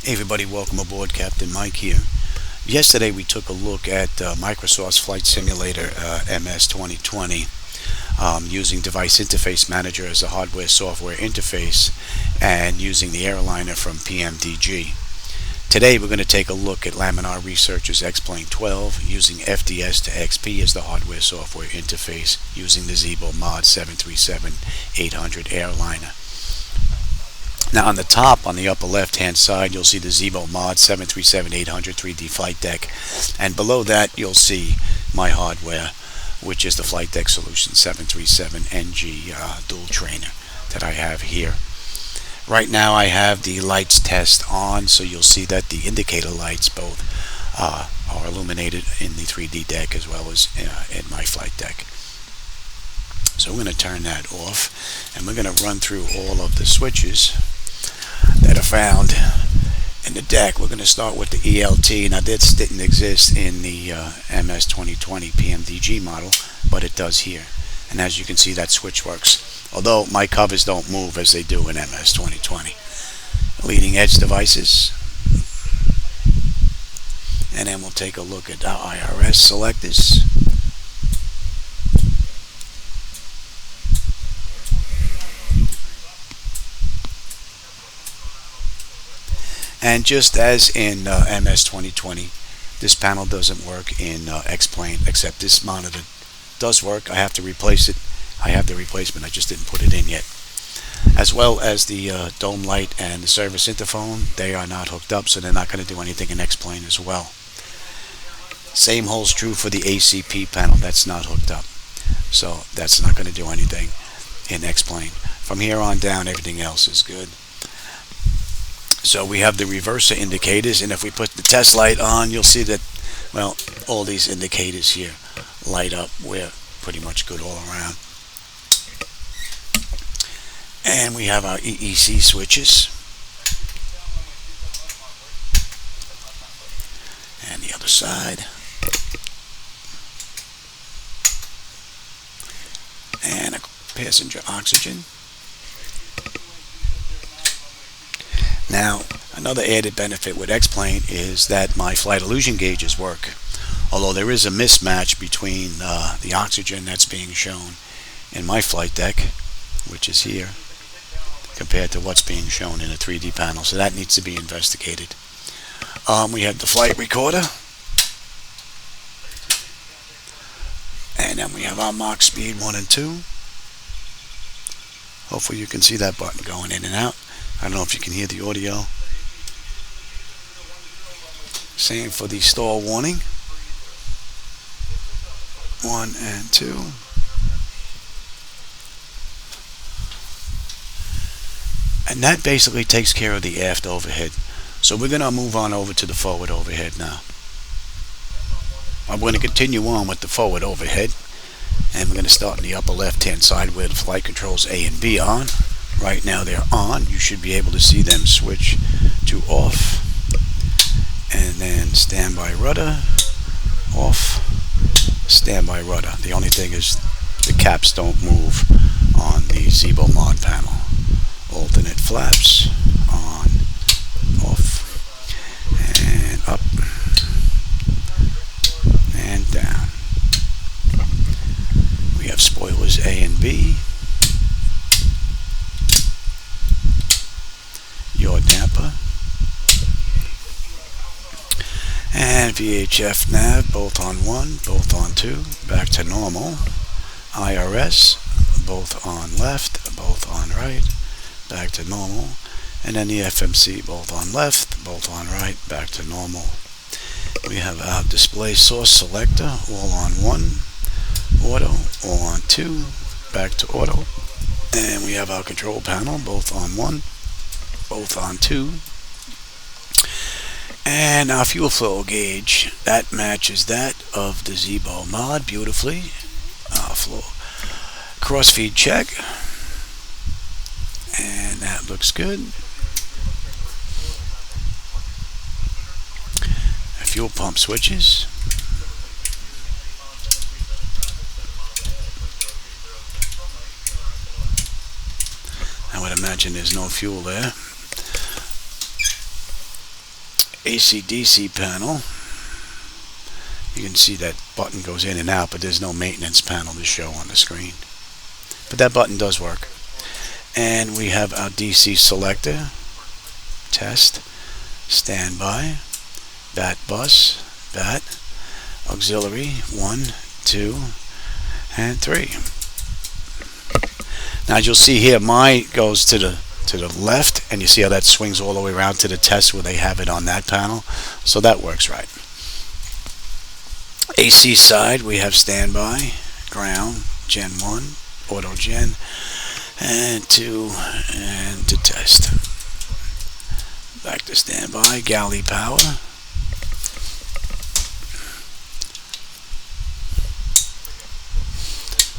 Hey everybody, welcome aboard. Captain Mike here. Yesterday we took a look at Microsoft's Flight Simulator MS 2020 using Device Interface Manager as a hardware-software interface and using the airliner from PMDG. Today we're going to take a look at Laminar Research's X-Plane 12 using FDStoXP as the hardware-software interface using the Zibo Mod 737-800 airliner. Now on the top, on the upper left hand side, you'll see the Zibo Mod 737-800 3D flight deck, and below that you'll see my hardware, which is the Flightdeck Solution 737NG dual trainer that I have here. Right now I have the lights test on, so you'll see that the indicator lights both are illuminated in the 3D deck as well as in my flight deck. So we're going to turn that off, and we're going to run through all of the switches that are found in the deck. We're going to start with the ELT. Now this didn't exist in the MS 2020 PMDG model, but it does here. And as you can see, that switch works, although my covers don't move as they do in MS 2020. Leading edge devices. And then we'll take a look at our IRS selectors. And just as in MS 2020, this panel doesn't work in X-Plane, except this monitor does work. I have to replace it. I have the replacement, I just didn't put it in yet. As well as the dome light and the service interphone, they are not hooked up, so they're not going to do anything in X-Plane as well. Same holds true for the ACP panel. That's not hooked up, so that's not going to do anything in X-Plane. From here on down, everything else is good. So we have the reverser indicators, and if we put the test light on, you'll see that, well, all these indicators here light up. We're pretty much good all around. And we have our EEC switches. And the other side. And a passenger oxygen. Now, another added benefit with X-Plane is that my flight illusion gauges work. Although there is a mismatch between the oxygen that's being shown in my flight deck, which is here, compared to what's being shown in a 3D panel. So that needs to be investigated. We have the flight recorder. And then we have our Mach speed 1 and 2. Hopefully you can see that button going in and out. I don't know if you can hear the audio. Same for the stall warning. 1 and 2. And that basically takes care of the aft overhead. So we're going to move on over to the forward overhead now. I'm going to continue on with the forward overhead. And we're going to start in the upper left hand side where the flight controls A and B on. Right now they're on. You should be able to see them switch to off. And then standby rudder, off, standby rudder. The only thing is the caps don't move on the Zibo Mod panel. Alternate flaps, on, off, and up, and down. We have spoilers A and B. Yaw damper, and VHF nav, both on 1, both on 2, back to normal. IRS, both on left, both on right, back to normal. And then the FMC, both on left, both on right, back to normal. We have our display source selector, all on 1, auto, all on 2, back to auto. And we have our control panel, both on 1, both on 2, and our fuel flow gauge that matches that of the Zibo Mod beautifully. Flow crossfeed check, and that looks good. Fuel pump switches. I would imagine there's no fuel there. AC/DC panel. You can see that button goes in and out, but there's no maintenance panel to show on the screen. But that button does work. And we have our DC selector, test, standby, bat bus, bat, auxiliary, 1, 2, and 3. Now as you'll see here, mine goes to the left, and you see how that swings all the way around to the test where they have it on that panel. So that works right. AC side, we have standby, ground, Gen 1, auto gen, and 2, and to test. Back to standby, galley power.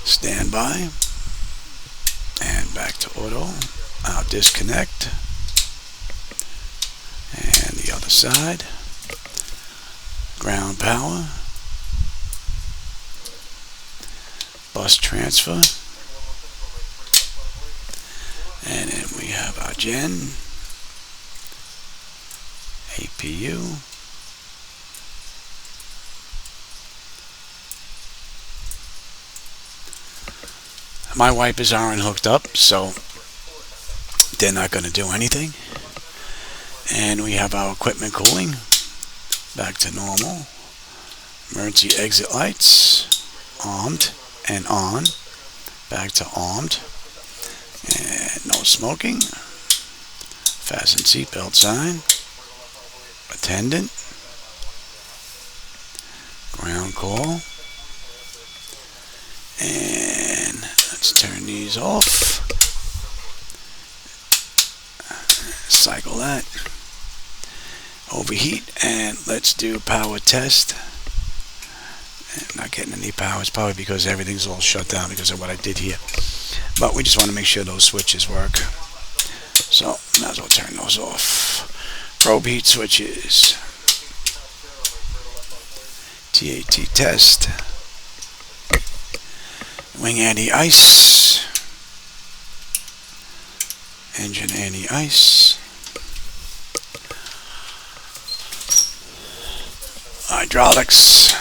Standby. And back to auto. I'll disconnect. And the other side. Ground power. Bus transfer. And then we have our gen. APU. My wipers aren't hooked up, so they're not going to do anything. And we have our equipment cooling. Back to normal. Emergency exit lights. Armed and on. Back to armed. And no smoking. Fasten seatbelt sign. Attendant. Ground call. And let's turn these off. Cycle that. Overheat. And let's do power test. I'm not getting any power. It's probably because everything's all shut down because of what I did here. But we just want to make sure those switches work. So, might as well turn those off. Probe heat switches. TAT test. Wing anti-ice. Engine anti-ice. Hydraulics.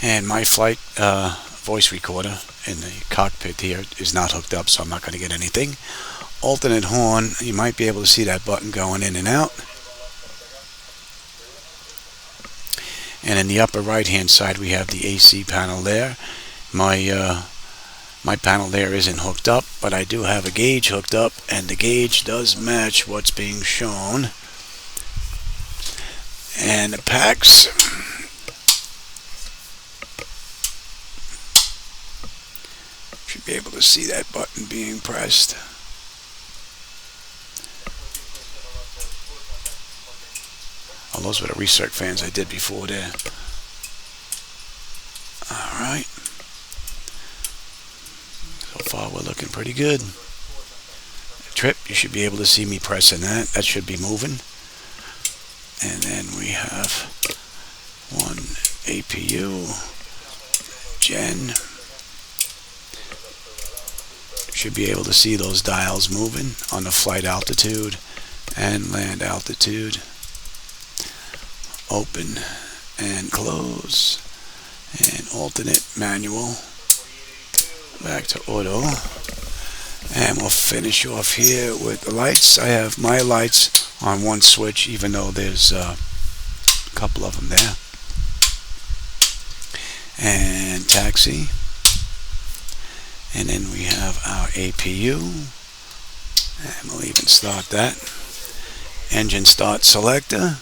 And my flight voice recorder in the cockpit here is not hooked up, so I'm not going to get anything. Alternate horn, you might be able to see that button going in and out. And in the upper right hand side we have the AC panel there. My panel there isn't hooked up, but I do have a gauge hooked up, and the gauge does match what's being shown. And the packs, should be able to see that button being pressed. Oh, those were the recirc fans I did before there. Alright. So far we're looking pretty good. Trip, you should be able to see me pressing that. That should be moving. And then we have one APU, gen. Should be able to see those dials moving on the flight altitude and land altitude. Open and close. And alternate manual. Back to auto. And we'll finish off here with the lights. I have my lights on one switch, even though there's a couple of them there. And taxi. And then we have our APU. And we'll even start that. Engine start selector.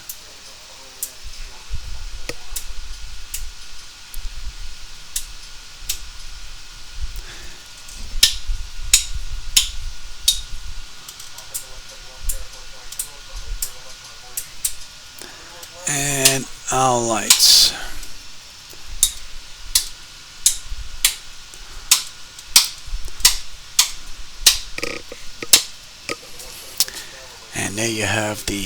And our lights. And there you have the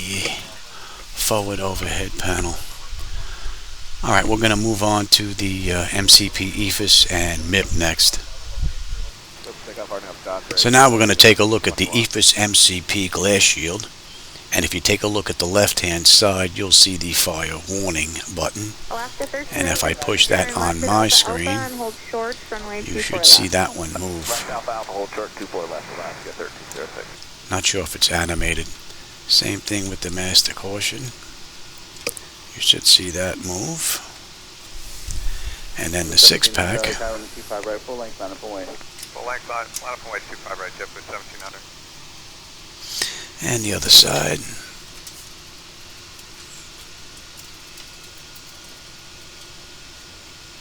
forward overhead panel. Alright, we're going to move on to the MCP EFIS and MIP next. So now we're going to take a look at the EFIS MCP glass shield. And if you take a look at the left-hand side, you'll see the fire warning button. And if I push that on my screen, you should see that one move. Not sure if it's animated. Same thing with the master caution. You should see that move. And then the 6-pack. And the other side.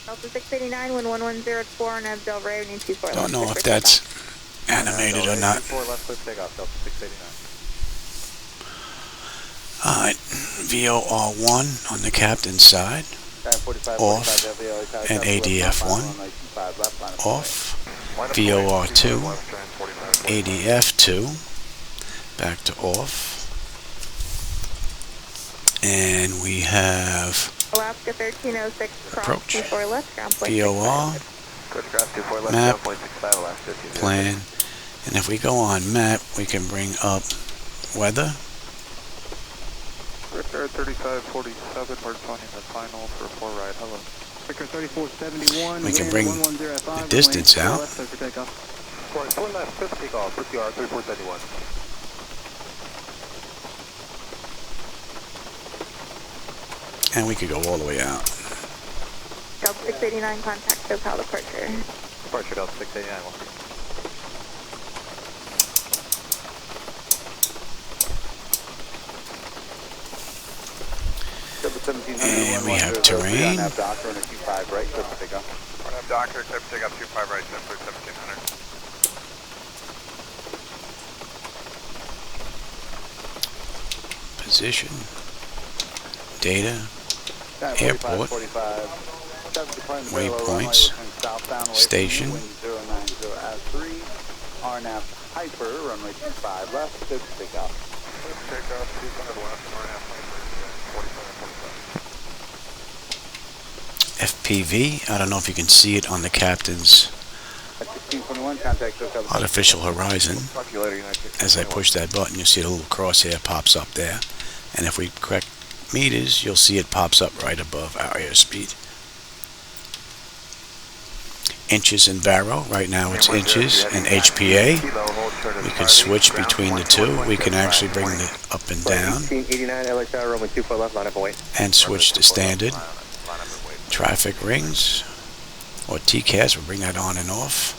Delta 689, 11104, Nav Del Rey, need 24 Don't know if that's animated or not. Alright, VOR1 on the captain's side, off, and ADF1, off, VOR2, ADF2, back to off, and we have Alaska 1306, approach, cross 24 left, ground point VOR, map, plan, and if we go on map, we can bring up weather. 3547, we're planning the final for 4 ride, hello. 3471, we can bring the distance out. And we could go all the way out. Delta 689, contact SoCal departure. Departure Delta 689, welcome. And we have terrain. Doctor, clear for takeoff 25 right, 1700. Position, data, airport, waypoints, station, RNAV Hyper, runway 25 left, good to take off. Takeoff 25 left, RNAV Hyper, 45. FPV. I don't know if you can see it on the captain's artificial horizon. As I push that button, you'll see a little crosshair pops up there. And if we correct meters, you'll see it pops up right above our airspeed. Inches and baro. Right now it's inches and HPA. We can switch between the two. We can actually bring the up and down and switch to standard. Traffic rings or TCAS, we'll bring that on and off.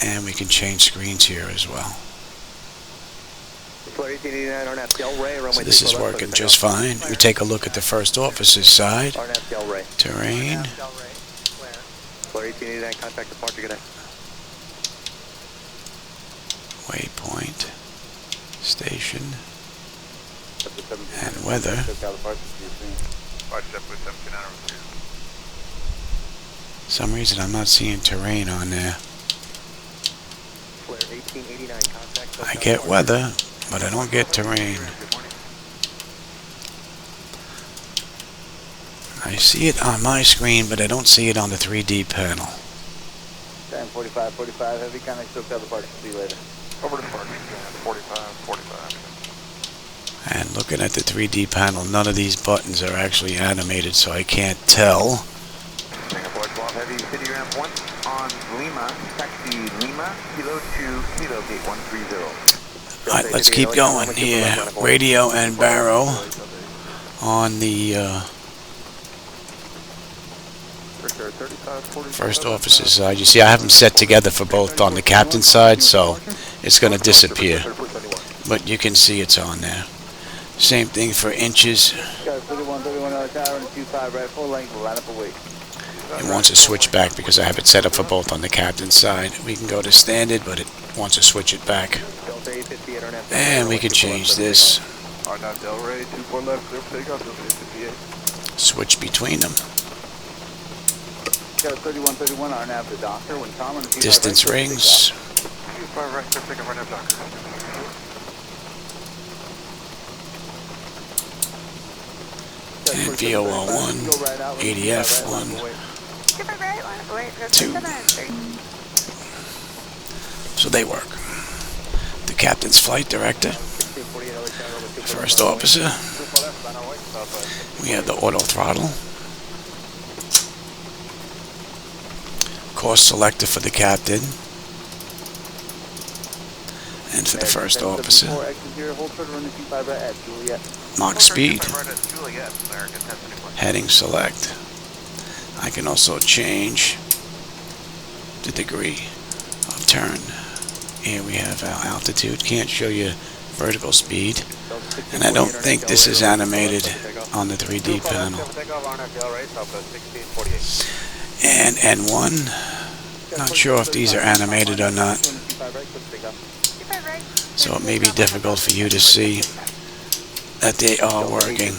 And we can change screens here as well. So this is working just fine. We take a look at the first officer's side. Terrain. Waypoint. Station. And weather. For some reason I'm not seeing terrain on there. I get weather, but I don't get terrain. I see it on my screen, but I don't see it on the 3D panel. 45, heavy contact, SoCal departure, see you later. Over to parking, 45. And looking at the 3D panel, none of these buttons are actually animated, so I can't tell. Singapore 12 heavy, city ramp 1 on Lima, taxi Lima, kilo to kilo gate 130. Alright, let's keep going here. Radio and baro on the first officer's side. You see, I have them set together for both on the captain's side, so it's going to disappear. But you can see it's on there. Same thing for inches. It wants to switch back because I have it set up for both on the captain's side. We can go to standard, but it wants to switch it back. And we can change this. Switch between them. Distance rings. And VOR1, ADF1, 2, So they work. The captain's flight director, first officer. We have the auto throttle. Course selector for the captain. And for the first officer. Mach speed. Heading select. I can also change the degree of turn. Here we have our altitude. Can't show you vertical speed. And I don't think this is animated on the 3D panel. And N1. Not sure if these are animated or not. So it may be difficult for you to see that they are working.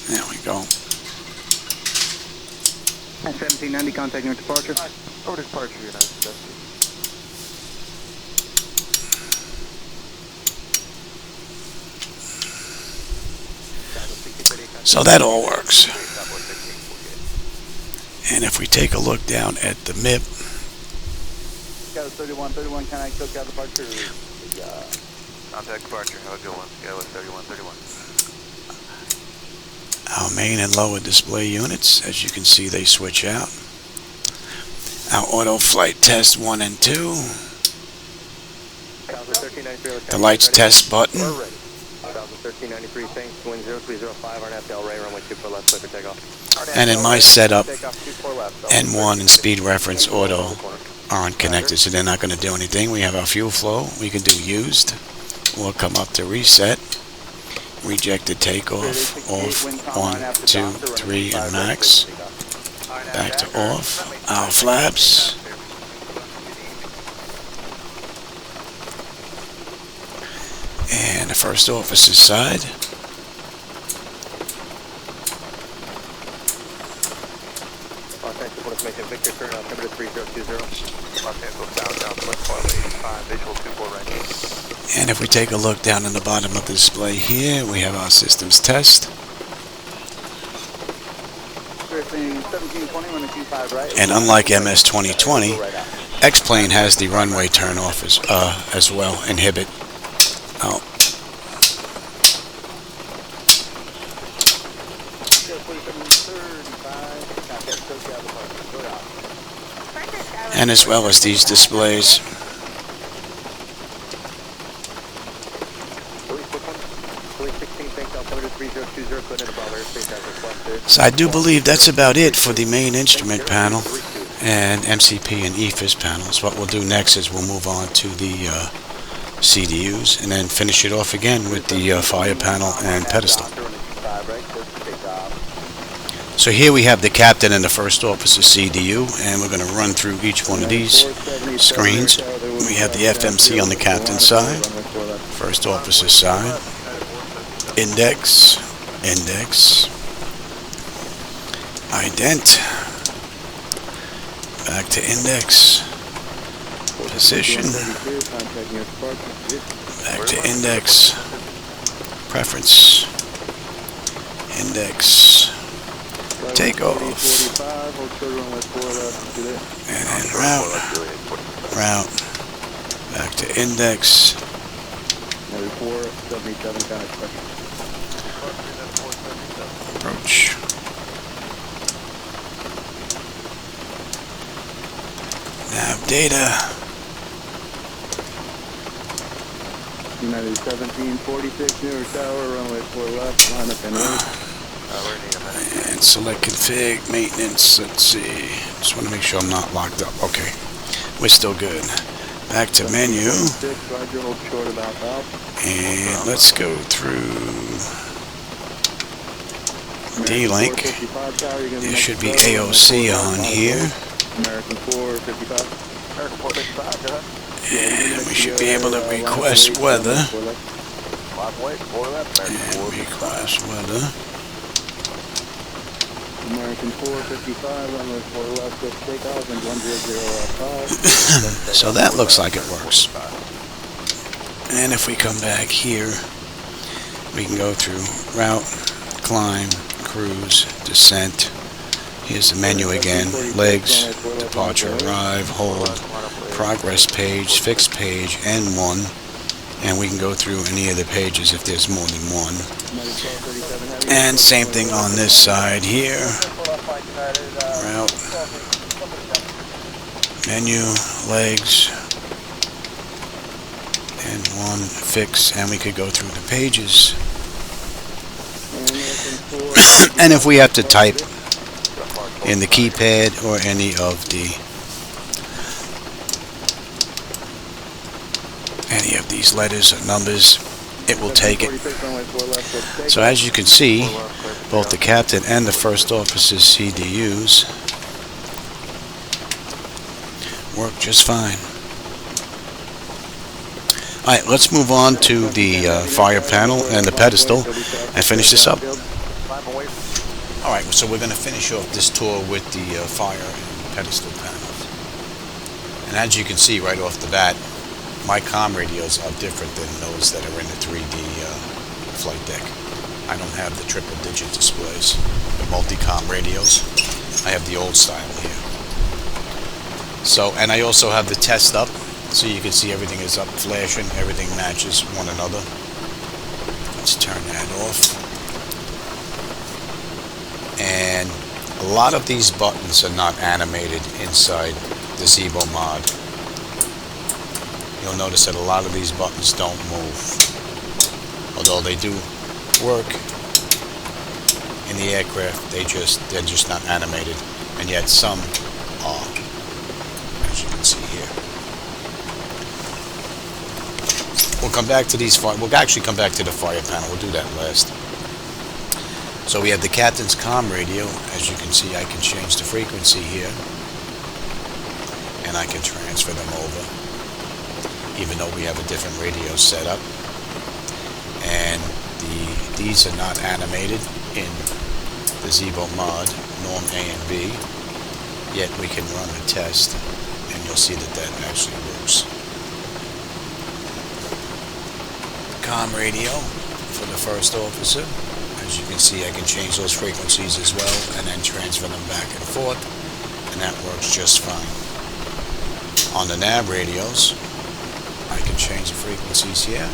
There we go. 1790, contacting with departure. Over departure, United States. So that all works. And if we take a look down at the MIP, 3131, can I still got departure? Contact departure, have a good one. Skyline 3131. our main and lower display units, as you can see, they switch out. Our auto flight test 1 and 2. The lights test button. 1393, thanks, wind 0305, RNF Del Rey, runway 24 left, clear for takeoff. And in my setup, N1 and speed reference auto aren't connected, so they're not going to do anything. We have our fuel flow. We can do used. We'll come up to reset. Rejected takeoff. Off. 1, 2, 3, and max. Back to off. Our flaps. And the first officer's side. And if we take a look down in the bottom of the display here, we have our systems test. And unlike MS 2020, X-Plane has the runway turn off as well, inhibit. Oh. And as well as these displays. So I do believe that's about it for the main instrument panel and MCP and EFIS panels. What we'll do next is we'll move on to the CDUs and then finish it off again with the fire panel and pedestal. So here we have the captain and the first officer CDU, and we're going to run through each one of these screens. We have the FMC on the captain's side, first officer's side, index, ident, back to index, position, back to index, preference, index, takeoff, and then route, back to index, approach, nav data, United 1746, newer tower, runway 4 left, line up and out. And select config, maintenance, let's see, just want to make sure I'm not locked up. Okay, we're still good. Back to menu, and let's go through D-Link. There should be AOC on here. And we should be able to request weather. And request weather. American 455, runway 4 left with takeoff and 10005. So that looks like it works. And if we come back here, we can go through route, climb, cruise, descent. Here's the menu again: legs, departure, arrive, hold, progress page, fixed page, and one. And we can go through any of the pages if there's more than one. And same thing on this side here. Route, menu, legs, and one, fix, and we could go through the pages. And if we have to type in the keypad or any of these letters or numbers, it will take it. So as you can see, both the captain and the first officer's CDUs work just fine. Alright, let's move on to the fire panel and the pedestal and finish this up. Alright, so we're going to finish off this tour with the fire and pedestal panels. And as you can see right off the bat, my comm radios are different than those that are in the 3D flight deck. I don't have the triple digit displays, the multi-comm radios. I have the old style here. So, and I also have the test up, so you can see everything is up, flashing, everything matches one another. Let's turn that off. And a lot of these buttons are not animated inside the Zibo Mod. You'll notice that a lot of these buttons don't move, although they do work in the aircraft. They're just not animated, and yet some are, as you can see here. We'll come back to these. We'll actually come back to the fire panel. We'll do that last. So we have the captain's comm radio. As you can see, I can change the frequency here, and I can transfer them over, even though we have a different radio set up. And these are not animated in the Zibo Mod, norm A and B, yet we can run a test and you'll see that that actually works. Comm radio for the first officer. As you can see, I can change those frequencies as well and then transfer them back and forth, and that works just fine. On the nav radios, I can change the frequencies here,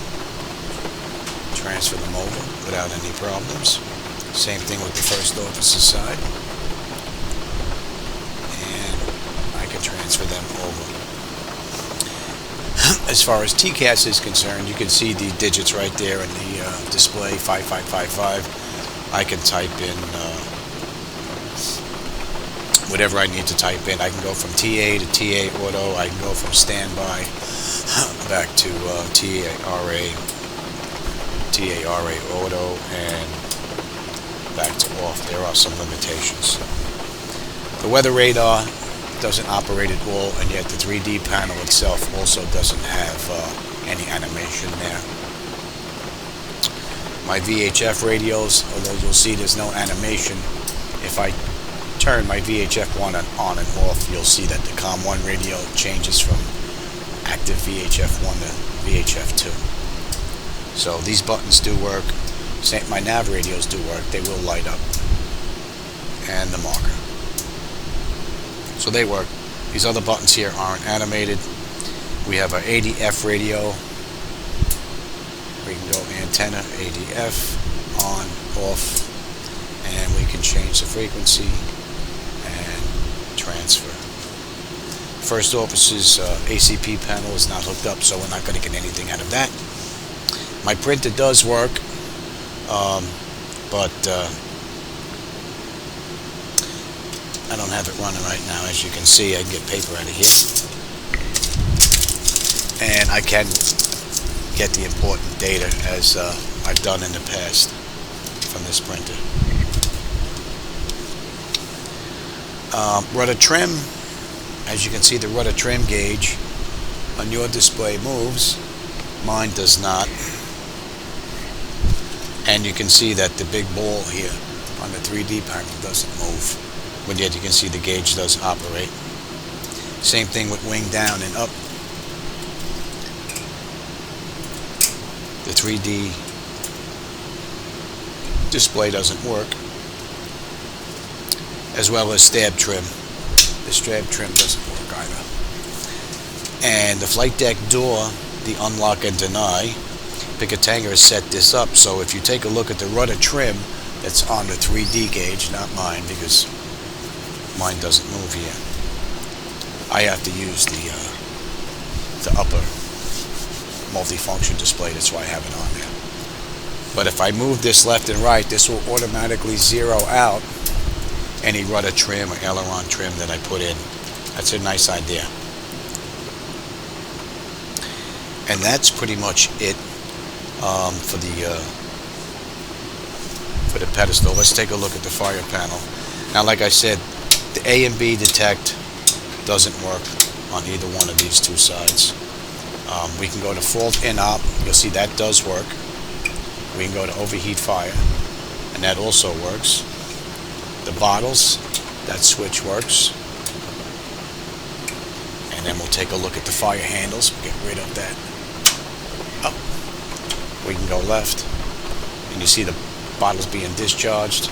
transfer them over without any problems. Same thing with the first officer side, and I can transfer them over. As far as TCAS is concerned, you can see the digits right there in the display, 5555. I can type in whatever I need to type in. I can go from TA to TA auto. I can go from standby back to TARA auto, and back to off. There are some limitations. The weather radar doesn't operate at all, and yet the 3D panel itself also doesn't have any animation there. My VHF radios, although you'll see there's no animation, if I turn my VHF 1 on and off, you'll see that the COM1 radio changes from active VHF 1 to VHF 2. So these buttons do work. My nav radios do work. They will light up. And the marker. So they work. These other buttons here aren't animated. We have our ADF radio. We can go antenna, ADF, on, off, and we can change the frequency and transfer. First officer's ACP panel is not hooked up, so we're not going to get anything out of that. My printer does work, but I don't have it running right now. As you can see, I can get paper out of here, and I can get the important data as I've done in the past from this printer. Rudder trim. As you can see, the rudder trim gauge on your display moves. Mine does not. And you can see that the big ball here on the 3D panel doesn't move. But yet you can see the gauge does operate. Same thing with wing down and up. The 3D display doesn't work. As well as stab trim. The stab trim doesn't work either. And the flight deck door, the unlock and deny, Picatinga has set this up, so if you take a look at the rudder trim that's on the 3D gauge, not mine, because mine doesn't move here. I have to use the upper multifunction display, that's why I have it on there. But if I move this left and right, this will automatically zero out any rudder trim or aileron trim that I put in. That's a nice idea. And that's pretty much it for the pedestal. Let's take a look at the fire panel. Now, like I said, the A and B detect doesn't work on either one of these two sides. We can go to fault in op. You'll see that does work. We can go to overheat fire, and that also works. The bottles, that switch works. And then we'll take a look at the fire handles. We'll get rid of that. Up. We can go left, and you see the bottles being discharged.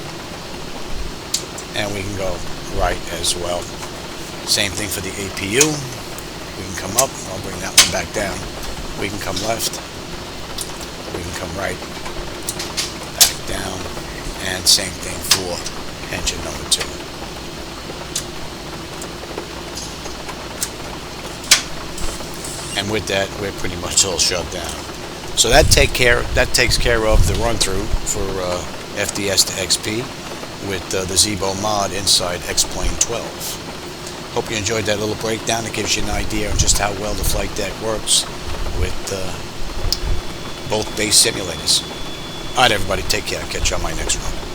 And we can go right as well. Same thing for the APU. We can come up. I'll bring that one back down. We can come left. We can come right. Back down. And same thing for engine number 2. And with that, we're pretty much all shut down. So that takes care of the run through for FDStoXP with the Zibo Mod inside X-Plane 12. Hope you enjoyed that little breakdown. It gives you an idea of just how well the flight deck works with both base simulators. Alright everybody, take care. I'll catch you on my next run.